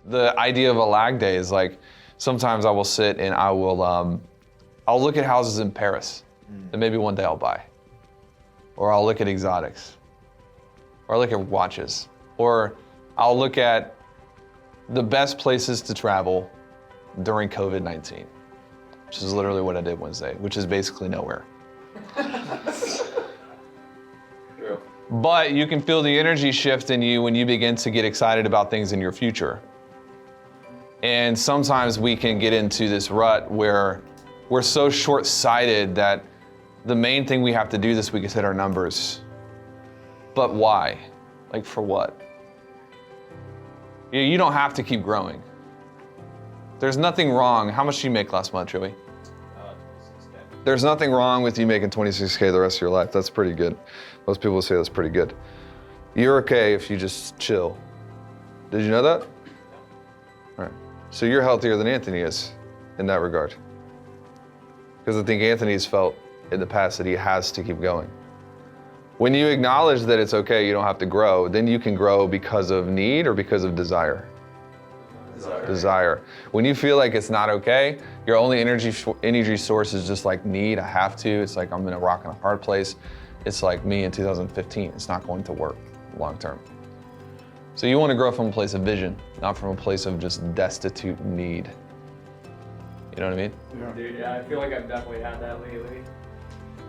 The idea of a lag day is like, sometimes I will sit and I'll look at houses in Paris that maybe one day I'll buy. Or I'll look at exotics. Or I'll look at watches. Or I'll look at the best places to travel during COVID-19, which is literally what I did Wednesday, which is basically nowhere. True. But you can feel the energy shift in you when you begin to get excited about things in your future. And sometimes we can get into this rut where we're so short-sighted that the main thing we have to do this week is hit our numbers. But why? Like, for what? You don't have to keep growing. There's nothing wrong. How much did you make last month, Joey? 26K. There's nothing wrong with you making 26K the rest of your life. That's pretty good. Most people say that's pretty good. You're okay if you just chill. Did you know that? All right. So you're healthier than Anthony is in that regard. Because I think Anthony's felt in the past that he has to keep going. When you acknowledge that it's okay, you don't have to grow, then you can grow because of need or because of desire. Desire. When you feel like it's not okay, your only energy source is just like need, I have to. It's like I'm in a rock and a hard place. It's like me in 2015. It's not going to work long term. So you want to grow from a place of vision, not from a place of just destitute need. You know what I mean? Yeah. Dude, yeah, I feel like I've definitely had that lately.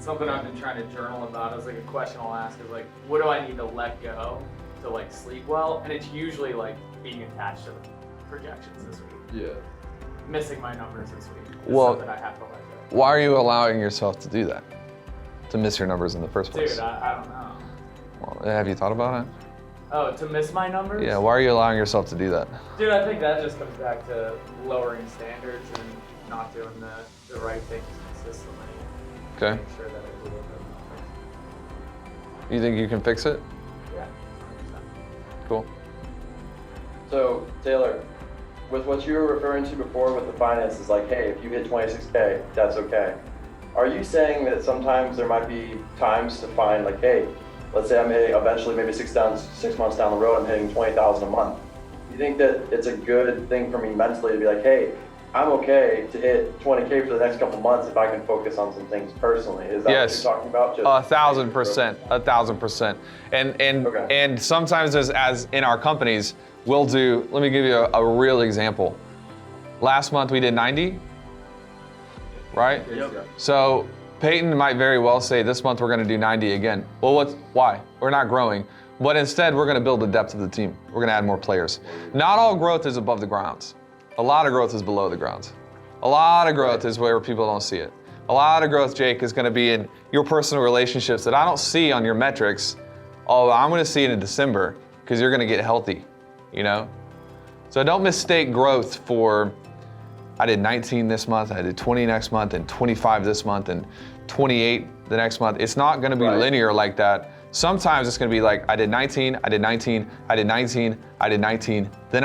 Something I've been trying to journal about is like a question I'll ask is like, what do I need to let go to like sleep well? And it's usually like being attached to the projections this week. Yeah. Missing my numbers this week. Well, that I have to let go. why are you allowing yourself to do that? To miss your numbers in the first place? Dude, I don't know. Well, have you thought about it? Oh, to miss my numbers? Yeah, why are you allowing yourself to do that? Dude, I think that just comes back to lowering standards and not doing the right things consistently. Okay. Make sure that I do it. You think you can fix it? Yeah, 100%. Cool. So, Taylor, with what you were referring to before with the finances, like, hey, if you hit 26K, that's okay. Are you saying that sometimes there might be times to find, like, hey, let's say I'm hitting eventually maybe 6 months down the road, I'm hitting 20,000 a month. You think that it's a good thing for me mentally to be like, hey, I'm okay to hit 20K for the next couple months if I can focus on some things personally. Is that Yes. what you're talking about? 1,000%, 1,000%. And sometimes as in our companies, we'll do, let me give you a real example. Last month we did 90, right? Yep. So Peyton might very well say this month we're gonna do 90 again. Well, why? We're not growing. But instead we're gonna build the depth of the team. We're gonna add more players. Not all growth is above the grounds. A lot of growth is below the grounds. A lot of growth is where people don't see it. A lot of growth, Jake, is gonna be in your personal relationships that I don't see on your metrics. Oh, I'm gonna see it in December because you're gonna get healthy, you know? So don't mistake growth for, I did 19 this month, I did 20 next month, and 25 this month, and 28 the next month. It's not gonna be linear like that. Sometimes it's gonna be like, I did 19, I did 19, I did 19, I did 19, then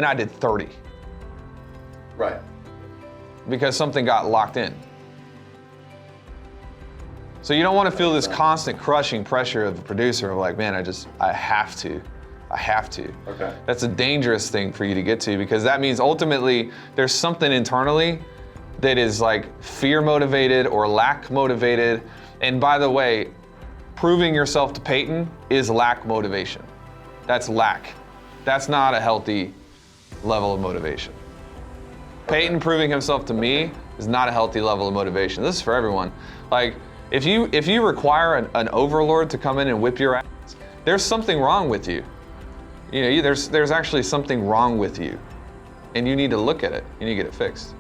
I did 30. Right. Because something got locked in. So you don't want to feel this constant crushing pressure of the producer of like, man, I have to. Okay. That's a dangerous thing for you to get to because that means ultimately there's something internally that is like fear motivated or lack motivated. And by the way, proving yourself to Peyton is lack motivation. That's lack. That's not a healthy level of motivation. Peyton proving himself to me is not a healthy level of motivation. This is for everyone. Like, if you require an overlord to come in and whip your ass, there's something wrong with you. You know, there's actually something wrong with you, and you need to look at it. You need to get it fixed.